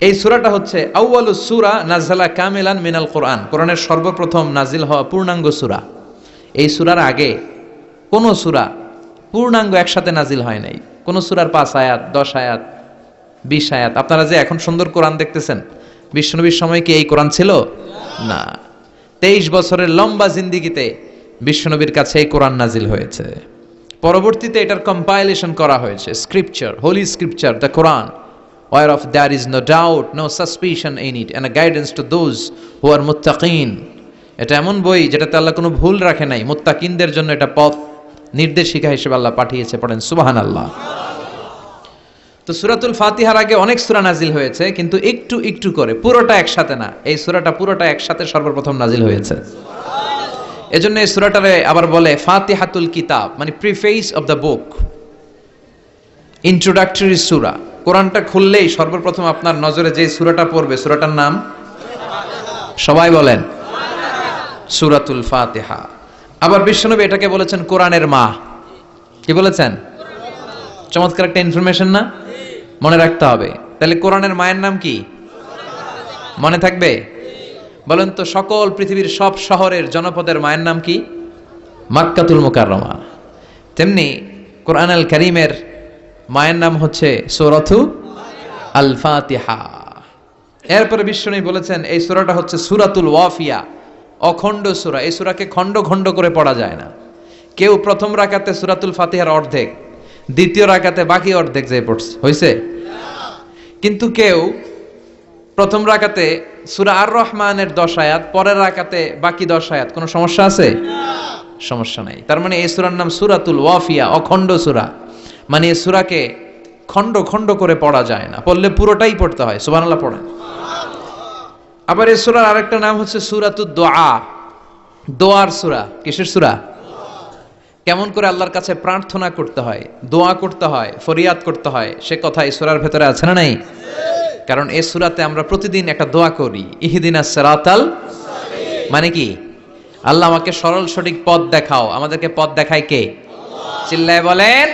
এই সূরাটা হচ্ছে আউয়ালুস সূরা নাযালা কামিলান মিনাল কোরআন, কোরআনের সর্বপ্রথম নাজিল হওয়া পূর্ণাঙ্গ সূরা। এই সূরার আগে কোন সূরা পূর্ণাঙ্গ একসাথে নাজিল হয় নাই। কোন সূরার 5 আয়াত, 10 আয়াত, 20 আয়াত। আপনারা যে এখন সুন্দর কোরআন দেখতেছেন, বিশ্বনবীর সময় কি এই কোরআন ছিল? না। 23 বছরের লম্বা জিন্দেগিতে বিশ্বনবীর কাছে এই কোরআন নাজিল হয়েছে। পরবর্তীতে এটার কম্পাইলেশন করা হয়েছে, scripture, holy scripture, the Quran, whereof there is no doubt, no suspicion in it, and a guidance to those who are muttaqin. এটা এমন বই যেটাতে আল্লাহ কোনো ভুল রাখে নাই, মুত্তাকিনদের জন্য এটা পথ নির্দেশিকা হিসেবে আল্লাহ পাঠিয়েছে। পড়েন সুবহানাল্লাহ। তো সূরাতুল ফাতিহার আগে অনেক সূরা নাজিল হয়েছে, কিন্তু একটু একটু করে, পুরোটা একসাথে না। এই সূরাটা পুরোটা একসাথে সর্বপ্রথম নাজিল হয়েছে। এজন্য এই সূরাটারে আবার বলে ফাতিহাতুল কিতাব, মানে preface of the book, introductory সূরা। কোরআনটা খুললেই সর্বপ্রথম আপনার নজরে যে সূরাটা পড়বে, সূরাটার নাম সবাই বলেন সূরাতুল ফাতিহা। আবার বিশ্বনবী এটাকে বলেছেন কোরআনের মা। কি বলেছেন? চমৎকার একটা ইনফরমেশন না? মনে রাখতে হবে। তাহলে কোরআনের মায়ের নাম কি? মনে থাকবে? বলেন তো, সকল পৃথিবীর সব শহরের জনপদের মায়ের নাম কি? মাক্কাতুল মুকাররমা। তেমনি কোরআন আল কারীমের মায়ের নাম হচ্ছে সূরাতু আল ফাতিহা। এরপরে বিশ্বনবী বলেছেন এই সূরাটা হচ্ছে সূরাতুল ওয়াফিয়া, অখণ্ড সূরা। এই সূরাকে খণ্ড খণ্ড করে পড়া যায় না। কেউ প্রথম রাকাতে সূরাতুল ফাতিহার অর্ধেক, দ্বিতীয় রাকাতে বাকি অর্ধেক যে পড়ছে, হইছে? কিন্তু কেউ প্রথম রাকাতে সূরা আর রহমানের 10 আয়াত, পরের রাকাতে বাকি 10 আয়াত। কোনো সমস্যা আছে? সমস্যা নাই। তার মানে এই সূরার নাম সূরাতুল ওয়াফিয়া, অখণ্ড সূরা। মানে এই সূরাকে খণ্ড খণ্ড করে পড়া যায় না, পড়লে পুরোটাই পড়তে হয়। সুবহানাল্লাহ পড়েন। আবার এই সূরার আরেকটা নাম হচ্ছে সূরাতুদ দুআ, দোয়ার সূরা। কিসের সূরা? কেমন করে আল্লাহর কাছে প্রার্থনা করতে হয়, দোয়া করতে হয়, ফরিয়াদ করতে হয়, সে কথা এই সূরার ভেতরে আছে না নাই? কারণ এই সূরাতে আমরা প্রতিদিন একটা দোয়া করি, ইহদিনাস সিরাতাল মুস্তাকিম। মানে কি? আল্লাহ আমাকে সরল সঠিক পথ দেখাও। আমাদেরকে পথ দেখায় কে? চিল্লায় বলেন।